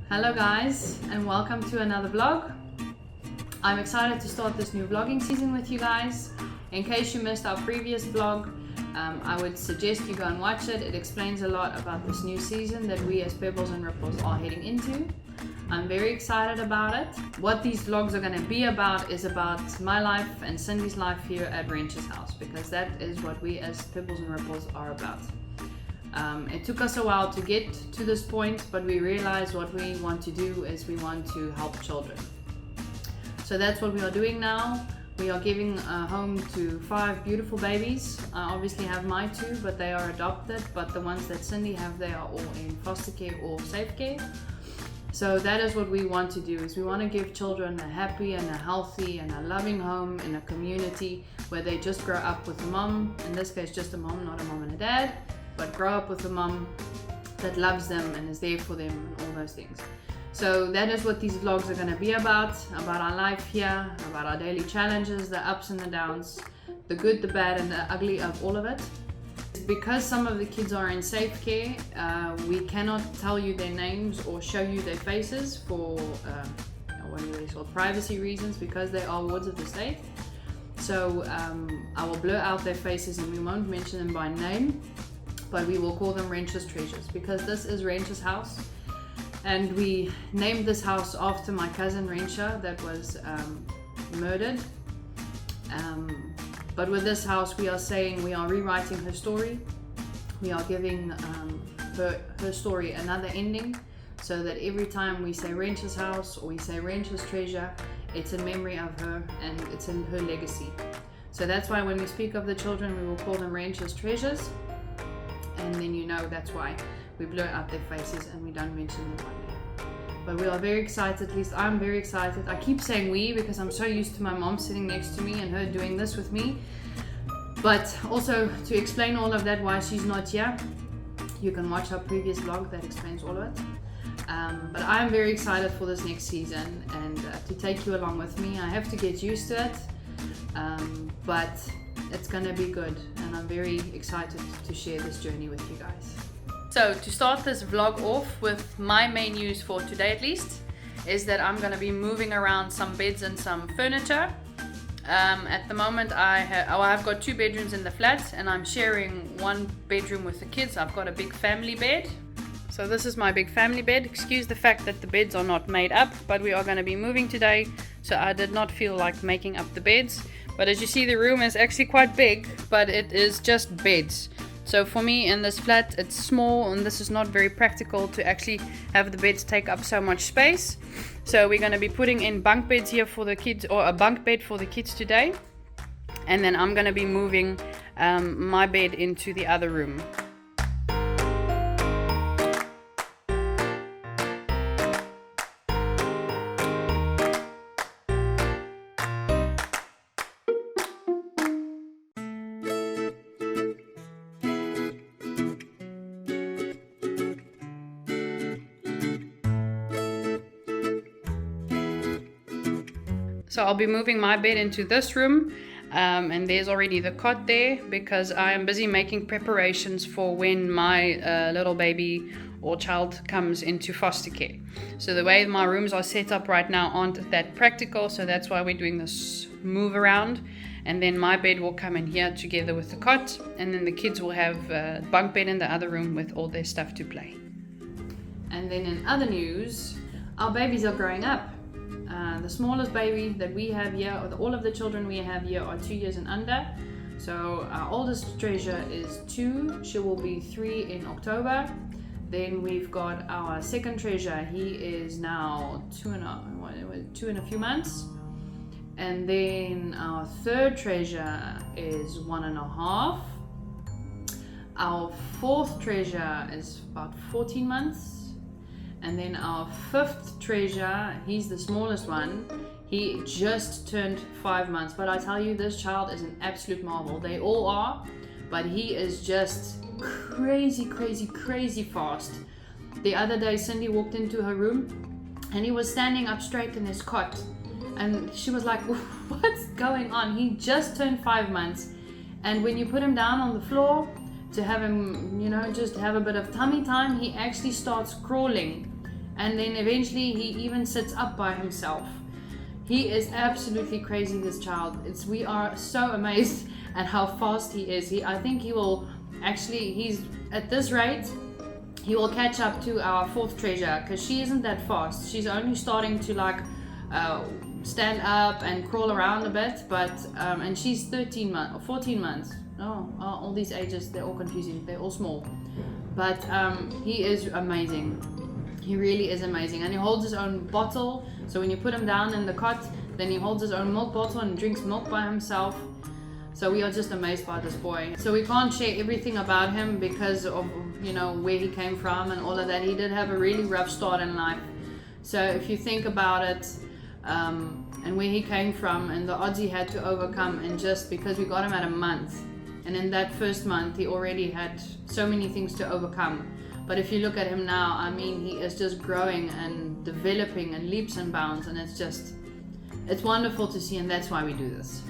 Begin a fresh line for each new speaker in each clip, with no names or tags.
Hello guys, and welcome to another vlog. I'm excited to start this new vlogging season with you guys. In case you missed our previous vlog, I would suggest you go and watch it. It explains a lot about this new season that we as Pebbles and Ripples are heading into. I'm very excited about it. What these vlogs are going to be about is about my life and Cindy's life here at Wrench's house, because that is what we as Pebbles and Ripples are about. It took us a while to get to this point, but we realized what we want to do is we want to help children. So that's what we are doing now. We are giving a home to 5 beautiful babies. I obviously have my 2, but they are adopted. But the ones that Cindy have, they are all in foster care or safe care. So that is what we want to do, is we want to give children a happy and a healthy and a loving home in a community where they just grow up with a mom, in this case just a mom, not a mom and a dad, but grow up with a mom that loves them and is there for them and all those things. So that is what these vlogs are going to be about our life here, about our daily challenges, the ups and the downs, the good, the bad and the ugly of all of it. Because some of the kids are in safe care, we cannot tell you their names or show you their faces for privacy reasons, because they are wards of the state. So I will blur out their faces and we won't mention them by name, but we will call them Wrench's Treasures, because this is Wrench's house. And we named this house after my cousin Wrencha that was murdered. But with this house, we are saying we are rewriting her story. We are giving her story another ending, so that every time we say Wrench's house or we say Wrench's treasure, it's in memory of her and it's in her legacy. So that's why when we speak of the children, we will call them Wrench's Treasures. And then you know that's why we blur out their faces and we don't mention them by name. But we are very excited, at least I'm very excited. I keep saying we because I'm so used to my mom sitting next to me and her doing this with me. But also to explain all of that, why she's not here, you can watch our previous vlog that explains all of it. But I'm very excited for this next season and to take you along with me. I have to get used to it, but it's gonna be good, and I'm very excited to share this journey with you guys. So to start this vlog off with, my main news for today at least is that I'm gonna be moving around some beds and some furniture. At the moment I've got 2 bedrooms in the flat and I'm sharing 1 bedroom with the kids. I've got a big family bed. So this is my big family bed. Excuse the fact that the beds are not made up, but we are going to be moving today, so I did not feel like making up the beds. But as you see, the room is actually quite big, but it is just beds. So for me in this flat, it's small and this is not very practical to actually have the beds take up so much space. So we're going to be putting in bunk beds here for the kids, or a bunk bed for the kids today. And then I'm going to be moving my bed into the other room. So I'll be moving my bed into this room, and there's already the cot there because I am busy making preparations for when my little baby or child comes into foster care. So the way my rooms are set up right now aren't that practical, so that's why we're doing this move around. And then my bed will come in here together with the cot, and then the kids will have a bunk bed in the other room with all their stuff to play. And then in other news, our babies are growing up. The smallest baby that we have here, or all of the children we have here, are 2 years and under. So our oldest treasure is 2. She will be 3 in October. Then we've got our second treasure. He is now 2 and a few months. And then our third treasure is 1.5. Our fourth treasure is about 14 months. And then our 5th treasure, he's the smallest one. He just turned 5 months. But I tell you, this child is an absolute marvel. They all are. But he is just crazy, crazy, crazy fast. The other day, Cindy walked into her room and he was standing up straight in his cot. And she was like, what's going on? He just turned 5 months. And when you put him down on the floor to have him, just have a bit of tummy time, he actually starts crawling. And then eventually he even sits up by himself. He is absolutely crazy, this child. We are so amazed at how fast he is. I think he will actually, he's at this rate, he will catch up to our fourth treasure, because she isn't that fast. She's only starting to like stand up and crawl around a bit, but and she's 13 months or 14 months. All these ages, they're all confusing. They're all small, but he is amazing. He really is amazing, and he holds his own bottle. So when you put him down in the cot, then he holds his own milk bottle and drinks milk by himself. So we are just amazed by this boy. So we can't share everything about him because of, you know, where he came from and all of that. He did have a really rough start in life. So if you think about it, and where he came from and the odds he had to overcome, and just because we got him at a month, and in that first month he already had so many things to overcome. But if you look at him now, I mean, he is just growing and developing and leaps and bounds, and it's wonderful to see, and that's why we do this.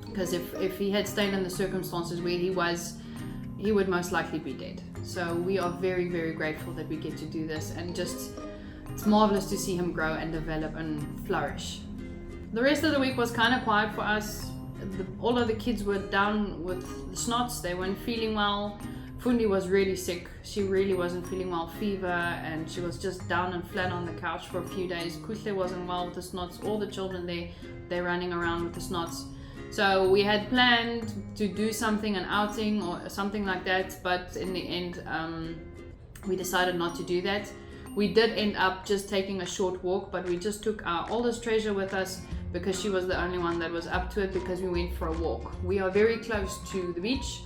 Because if he had stayed in the circumstances where he was, he would most likely be dead. So we are very, very grateful that we get to do this, and just, it's marvelous to see him grow and develop and flourish. The rest of the week was kind of quiet for us. All of the kids were down with the snots. They weren't feeling well. Fundi was really sick. She really wasn't feeling well, fever, and she was just down and flat on the couch for a few days. Kuhle wasn't well with the snots. All the children, they're running around with the snots. So we had planned to do something, an outing or something like that, but in the end, we decided not to do that. We did end up just taking a short walk, but we just took our oldest treasure with us because she was the only one that was up to it, because we went for a walk. We are very close to the beach.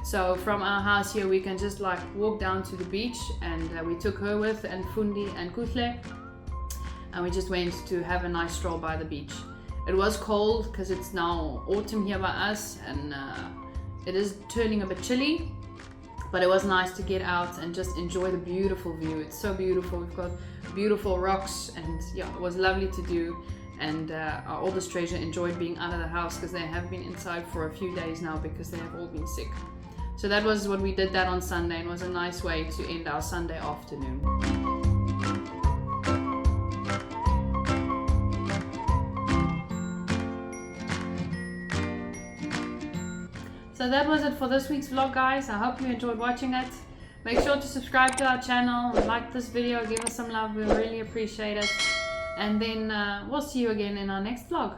So from our house here, we can just like walk down to the beach, and we took her with, and Fundi and Kuhle, and we just went to have a nice stroll by the beach. It was cold because it's now autumn here by us, and it is turning a bit chilly, but it was nice to get out and just enjoy the beautiful view. It's so beautiful. We've got beautiful rocks, and yeah, it was lovely to do. And our oldest treasure enjoyed being out of the house because they have been inside for a few days now because they have all been sick. So that was what we did that on Sunday, and it was a nice way to end our Sunday afternoon. So that was it for this week's vlog, guys. I hope you enjoyed watching it. Make sure to subscribe to our channel, like this video, give us some love, we really appreciate it. And then we'll see you again in our next vlog.